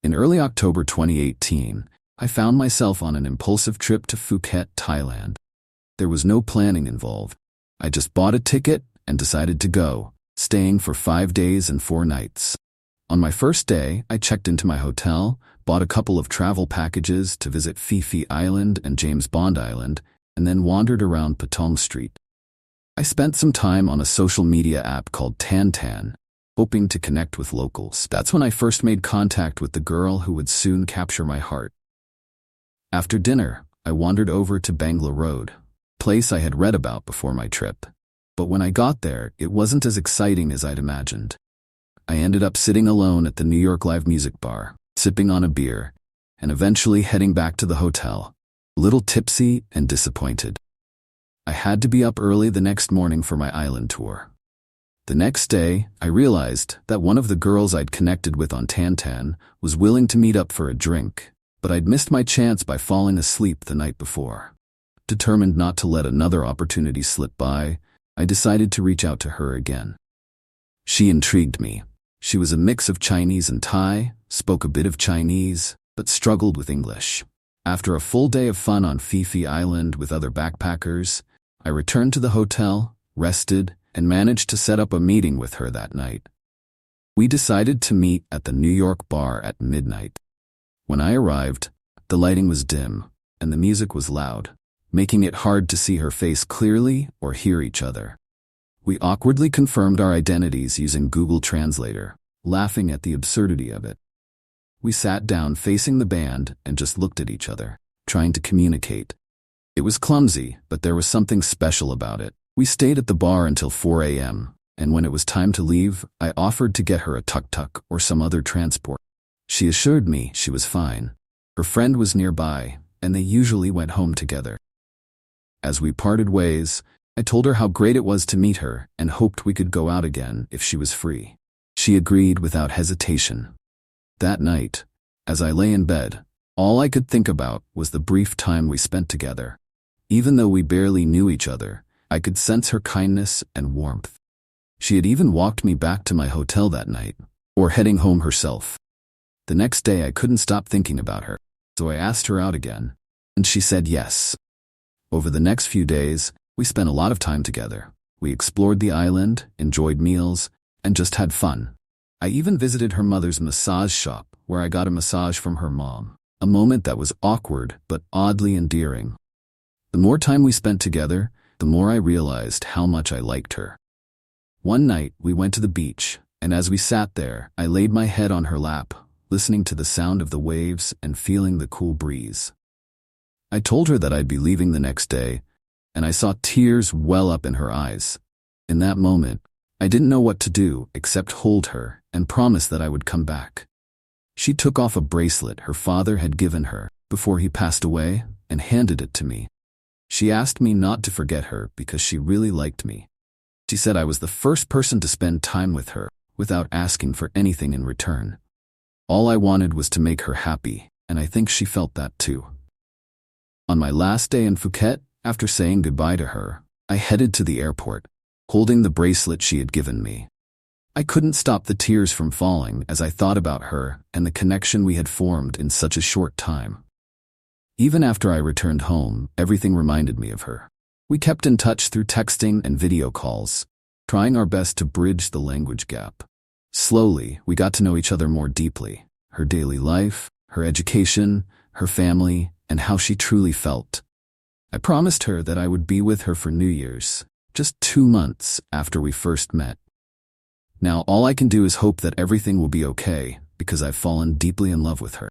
In early October 2018, I found myself on an impulsive trip to Phuket, Thailand. There was no planning involved. I just bought a ticket and decided to go, staying for 5 days and 4 nights. On my first day, I checked into my hotel, bought a couple of travel packages to visit Phi Phi Island and James Bond Island, and then wandered around Patong Street. I spent some time on a social media app called Tan, hoping to connect with locals. That's when I first made contact with the girl who would soon capture my heart. After dinner, I wandered over to Bangla Road, a place I had read about before my trip. But when I got there, it wasn't as exciting as I'd imagined. I ended up sitting alone at the New York Live Music Bar, sipping on a beer, and eventually heading back to the hotel, a little tipsy and disappointed. I had to be up early the next morning for my island tour. The next day, I realized that one of the girls I'd connected with on Tan was willing to meet up for a drink, but I'd missed my chance by falling asleep the night before. Determined not to let another opportunity slip by, I decided to reach out to her again. She intrigued me. She was a mix of Chinese and Thai, spoke a bit of Chinese, but struggled with English. After a full day of fun on Phi Phi Island with other backpackers, I returned to the hotel, rested, and managed to set up a meeting with her that night. We decided to meet at the New York bar at midnight. When I arrived, the lighting was dim, and the music was loud, making it hard to see her face clearly or hear each other. We awkwardly confirmed our identities using Google Translator, laughing at the absurdity of it. We sat down facing the band and just looked at each other, trying to communicate. It was clumsy, but there was something special about it. We stayed at the bar until 4 a.m., and when it was time to leave, I offered to get her a tuk-tuk or some other transport. She assured me she was fine. Her friend was nearby, and they usually went home together. As we parted ways, I told her how great it was to meet her and hoped we could go out again if she was free. She agreed without hesitation. That night, as I lay in bed, all I could think about was the brief time we spent together. Even though we barely knew each other, I could sense her kindness and warmth. She had even walked me back to my hotel that night, or heading home herself. The next day I couldn't stop thinking about her, so I asked her out again, and she said yes. Over the next few days, we spent a lot of time together. We explored the island, enjoyed meals, and just had fun. I even visited her mother's massage shop, where I got a massage from her mom, a moment that was awkward but oddly endearing. The more time we spent together, the more I realized how much I liked her. One night, we went to the beach, and as we sat there, I laid my head on her lap, listening to the sound of the waves and feeling the cool breeze. I told her that I'd be leaving the next day, and I saw tears well up in her eyes. In that moment, I didn't know what to do except hold her and promise that I would come back. She took off a bracelet her father had given her before he passed away and handed it to me. She asked me not to forget her because she really liked me. She said I was the first person to spend time with her without asking for anything in return. All I wanted was to make her happy, and I think she felt that too. On my last day in Phuket, after saying goodbye to her, I headed to the airport, holding the bracelet she had given me. I couldn't stop the tears from falling as I thought about her and the connection we had formed in such a short time. Even after I returned home, everything reminded me of her. We kept in touch through texting and video calls, trying our best to bridge the language gap. Slowly, we got to know each other more deeply, her daily life, her education, her family, and how she truly felt. I promised her that I would be with her for New Year's, just 2 months after we first met. Now all I can do is hope that everything will be okay because I've fallen deeply in love with her.